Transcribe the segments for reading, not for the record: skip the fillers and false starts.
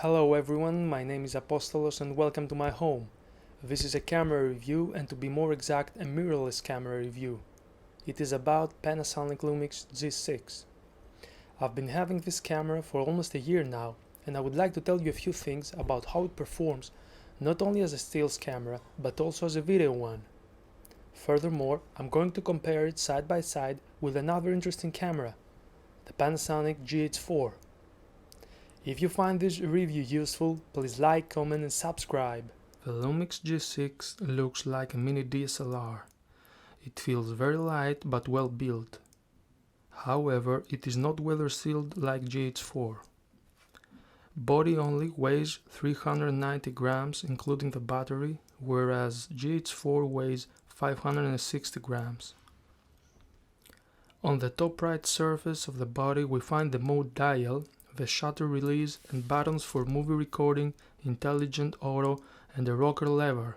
Hello everyone, my name is Apóstolos and welcome to my home. This is a camera review and to be more exact, a mirrorless camera review. It is about Panasonic Lumix G6. I've been having this camera for almost a year now and I would like to tell you a few things about how it performs not only as a stills camera but also as a video one. Furthermore, I'm going to compare it side by side with another interesting camera, the Panasonic GH4. If you find this review useful, please like, comment and subscribe. The Lumix G6 looks like a mini DSLR. It feels very light but well built. However, it is not weather sealed like GH4. Body only weighs 390 grams including the battery, whereas GH4 weighs 560 grams. On the top right surface of the body we find the mode dial, the shutter release and buttons for movie recording, intelligent auto and a rocker lever.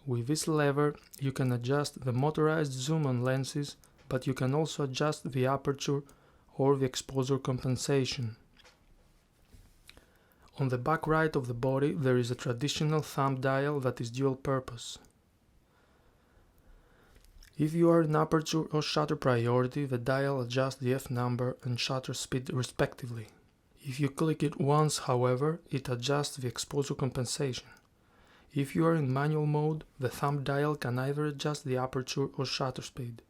With this lever you can adjust the motorized zoom on lenses, but you can also adjust the aperture or the exposure compensation. On the back right of the body there is a traditional thumb dial that is dual purpose. If you are in aperture or shutter priority, the dial adjusts the f number and shutter speed respectively. If you click it once, however, it adjusts the exposure compensation. If you are in manual mode, the thumb dial can either adjust the aperture or shutter speed.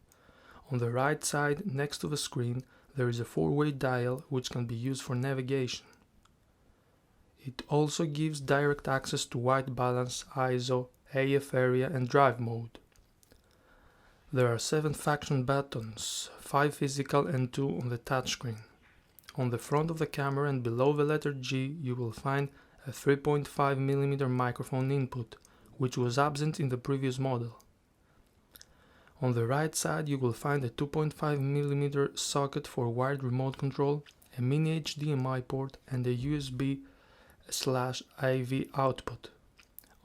On the right side, next to the screen, there is a four-way dial which can be used for navigation. It also gives direct access to white balance, ISO, AF area and drive mode. There are 7 function buttons, 5 physical and 2 on the touchscreen. On the front of the camera and below the letter G you will find a 3.5mm microphone input, which was absent in the previous model. On the right side you will find a 2.5mm socket for wired remote control, a mini HDMI port and a USB/AV output.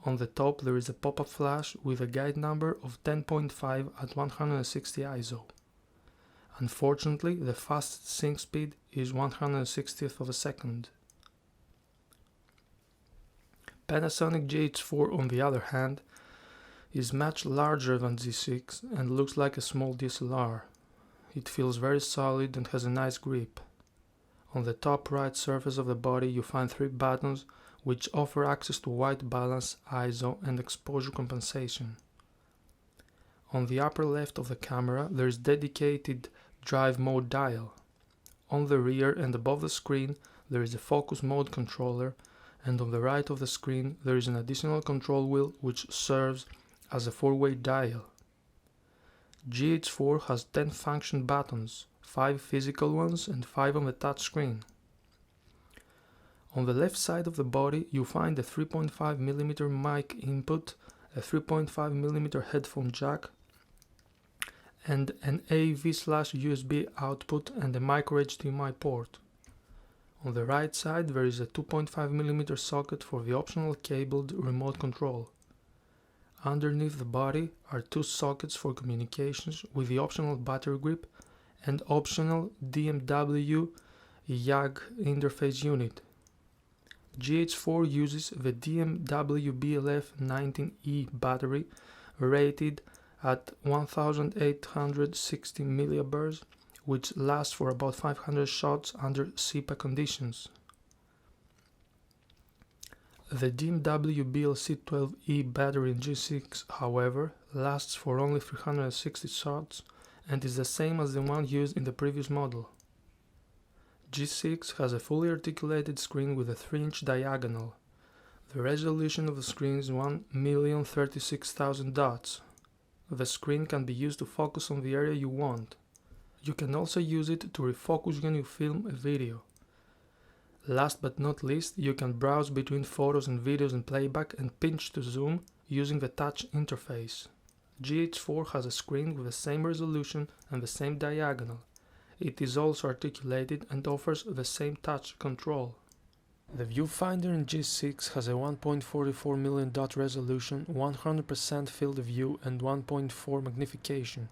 On the top there is a pop-up flash with a guide number of 10.5 at 160 ISO. Unfortunately, the fastest sync speed is 1/60th of a second. Panasonic GH4 on the other hand is much larger than G6 and looks like a small DSLR. It feels very solid and has a nice grip. On the top right surface of the body you find 3 buttons which offer access to white balance, ISO and exposure compensation. On the upper left of the camera there is dedicated drive mode dial. On the rear and above the screen there is a focus mode controller, and on the right of the screen there is an additional control wheel which serves as a 4-way dial. GH4 has 10 function buttons, 5 physical ones and 5 on the touch screen. On the left side of the body you find a 3.5mm mic input, a 3.5mm headphone jack and an AV/USB output and a micro HDMI port. On the right side there is a 2.5mm socket for the optional cabled remote control. Underneath the body are 2 sockets for communications with the optional battery grip and optional DMW YAG interface unit. GH4 uses the DMW BLF19E battery rated at 1860 mAh, which lasts for about 500 shots under SEPA conditions. The DMW BLC12E battery in G6, however, lasts for only 360 shots and is the same as the one used in the previous model. G6 has a fully articulated screen with a 3-inch diagonal. The resolution of the screen is 1,036,000 dots. The screen can be used to focus on the area you want. You can also use it to refocus when you film a video. Last but not least, you can browse between photos and videos in playback and pinch to zoom using the touch interface. GH4 has a screen with the same resolution and the same diagonal. It is also articulated and offers the same touch control. The Viewfinder in G6 has a 1.44 million dot resolution, 100% field of view and 1.4 magnification.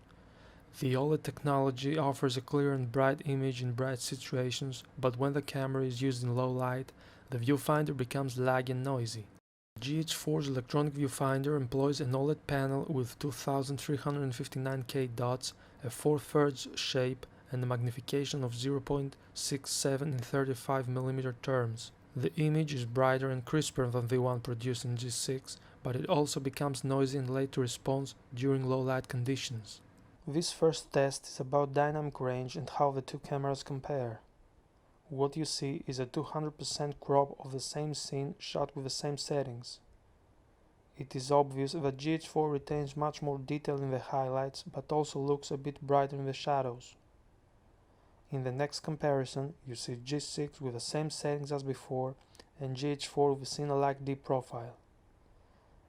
The OLED technology offers a clear and bright image in bright situations, but when the camera is used in low light, The viewfinder becomes laggy and noisy. GH4's electronic viewfinder employs an OLED panel with 2359K dots, a 4/3 shape, and a magnification of 0.67 in 35mm terms. The image is brighter and crisper than the one produced in G6, but it also becomes noisy and late to respond during low light conditions. This first test is about dynamic range and how the two cameras compare. What you see is a 200% crop of the same scene shot with the same settings. It is obvious that GH4 retains much more detail in the highlights, but also looks a bit brighter in the shadows. In the next comparison, you see G6 with the same settings as before and GH4 with a Cine-like deep profile.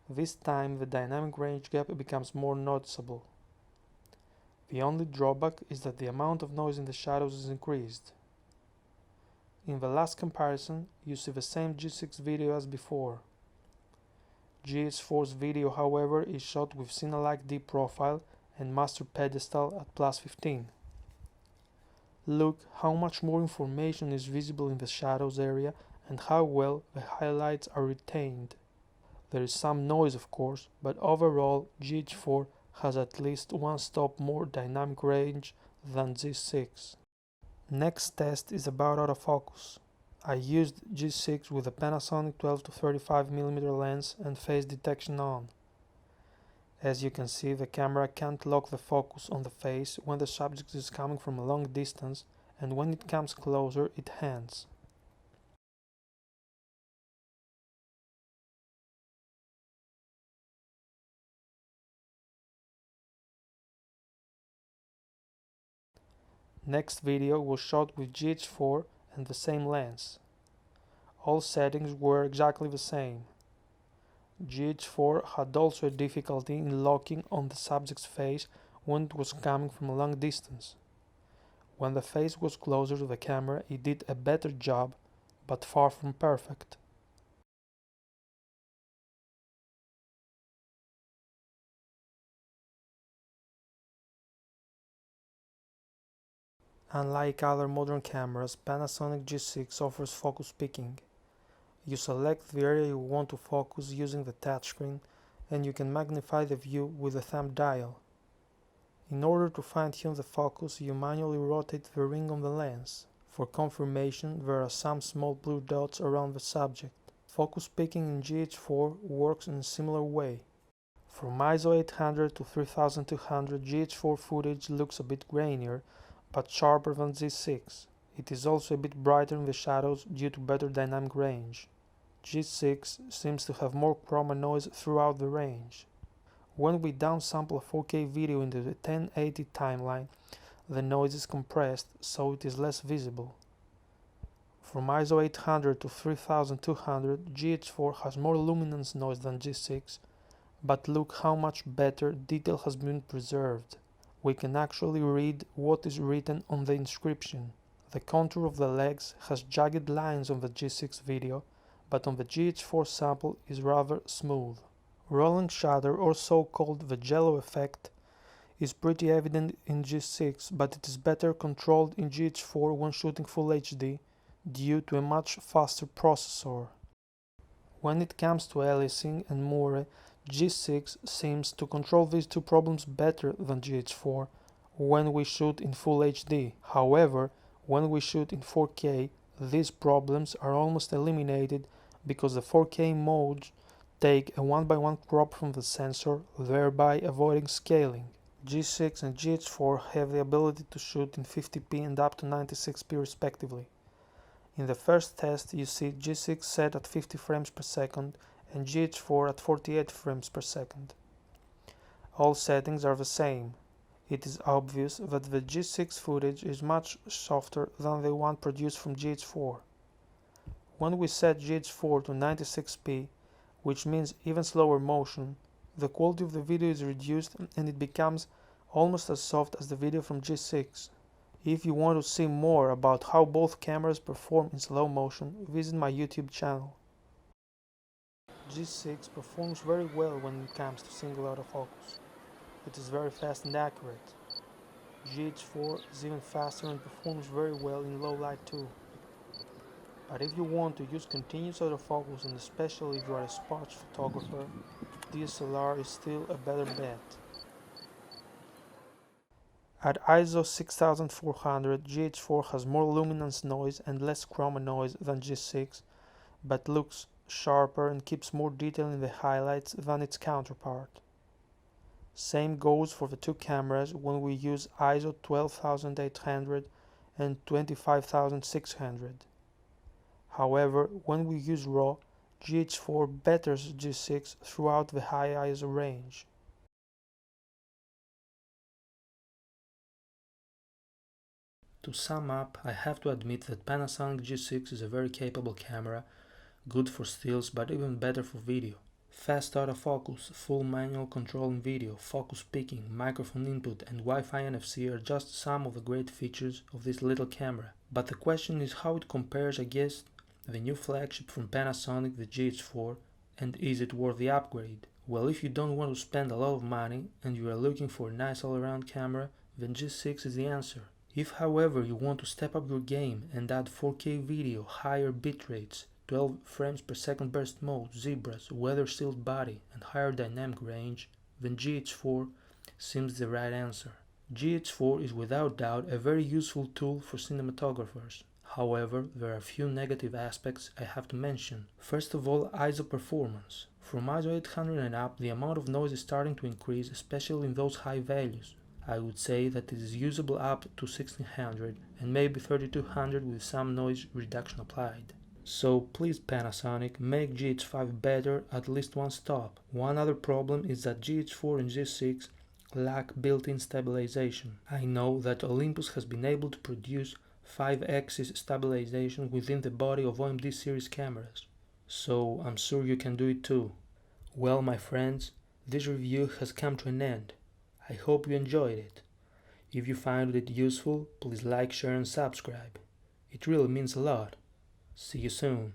This time the dynamic range gap becomes more noticeable. The only drawback is that the amount of noise in the shadows is increased. In the last comparison, you see the same G6 video as before. GH4's video, however, is shot with Cine-like deep profile and master pedestal at +15. Look how much more information is visible in the shadows area and how well the highlights are retained. There is some noise, of course, but overall GH4 has at least one stop more dynamic range than G6. Next test is about autofocus. I used G6 with a Panasonic 12 to 35mm lens and face detection on. As you can see, the camera can't lock the focus on the face when the subject is coming from a long distance, and when it comes closer it hands. Next video was shot with GH4 and the same lens. All settings were exactly the same. GH4 had also a difficulty in locking on the subject's face when it was coming from a long distance. When the face was closer to the camera, it did a better job, but far from perfect. Unlike other modern cameras, Panasonic G6 offers focus picking. You select the area you want to focus using the touchscreen, and you can magnify the view with the thumb dial. In order to fine-tune the focus, you manually rotate the ring on the lens. For confirmation, there are some small blue dots around the subject. Focus picking in GH4 works in a similar way. From ISO 800 to 3200, GH4 footage looks a bit grainier, but sharper than G6. It is also a bit brighter in the shadows due to better dynamic range. G6 seems to have more chroma noise throughout the range. When we downsample a 4K video into the 1080 timeline, the noise is compressed, so it is less visible. From ISO 800 to 3200, GH4 has more luminance noise than G6, but look how much better detail has been preserved. We can actually read what is written on the inscription. The contour of the legs has jagged lines on the G6 video, but on the GH4 sample is rather smooth. Rolling shutter, or so-called the jello effect, is pretty evident in G6, but it is better controlled in GH4 when shooting Full HD due to a much faster processor. When it comes to aliasing and moire, G6 seems to control these two problems better than GH4 when we shoot in Full HD. However, when we shoot in 4K, these problems are almost eliminated because the 4K modes take a 1:1 crop from the sensor, thereby avoiding scaling. G6 and GH4 have the ability to shoot in 50p and up to 96p respectively. In the first test, you see G6 set at 50 frames per second and GH4 at 48 frames per second. All settings are the same. It is obvious that the G6 footage is much softer than the one produced from GH4. When we set GH4 to 96p, which means even slower motion, the quality of the video is reduced and it becomes almost as soft as the video from G6. If you want to see more about how both cameras perform in slow motion, visit my YouTube channel. G6 performs very well when it comes to single autofocus. It is very fast and accurate. GH4 is even faster and performs very well in low light too. But if you want to use continuous autofocus, and especially if you are a sports photographer, DSLR is still a better bet. At ISO 6400, GH4 has more luminance noise and less chroma noise than G6, but looks sharper and keeps more detail in the highlights than its counterpart. Same goes for the two cameras when we use ISO 12800 and 25600. However, when we use RAW, GH4 betters G6 throughout the high ISO range. To sum up, I have to admit that Panasonic G6 is a very capable camera, good for stills but even better for video. Fast autofocus, full manual control in video, focus picking, microphone input and Wi-Fi NFC are just some of the great features of this little camera. But the question is how it compares against the new flagship from Panasonic, the GH4, and is it worth the upgrade? Well, if you don't want to spend a lot of money and you are looking for a nice all-around camera, then G6 is the answer. If, however, you want to step up your game and add 4K video, higher bit rates, 12 frames per second burst mode, zebras, weather-sealed body, and higher dynamic range, then GH4 seems the right answer. GH4 is without doubt a very useful tool for cinematographers. However, there are a few negative aspects I have to mention. First of all, ISO performance. From ISO 800 and up, the amount of noise is starting to increase, especially in those high values. I would say that it is usable up to 1600 and maybe 3200 with some noise reduction applied. So please Panasonic, make GH5 better at least one stop. One other problem is that GH4 and G6 lack built-in stabilization. I know that Olympus has been able to produce 5-axis stabilization within the body of OMD series cameras, so I'm sure you can do it too. Well, my friends, this review has come to an end. I hope you enjoyed it. If you found it useful, please like, share and subscribe. It really means a lot. See you soon.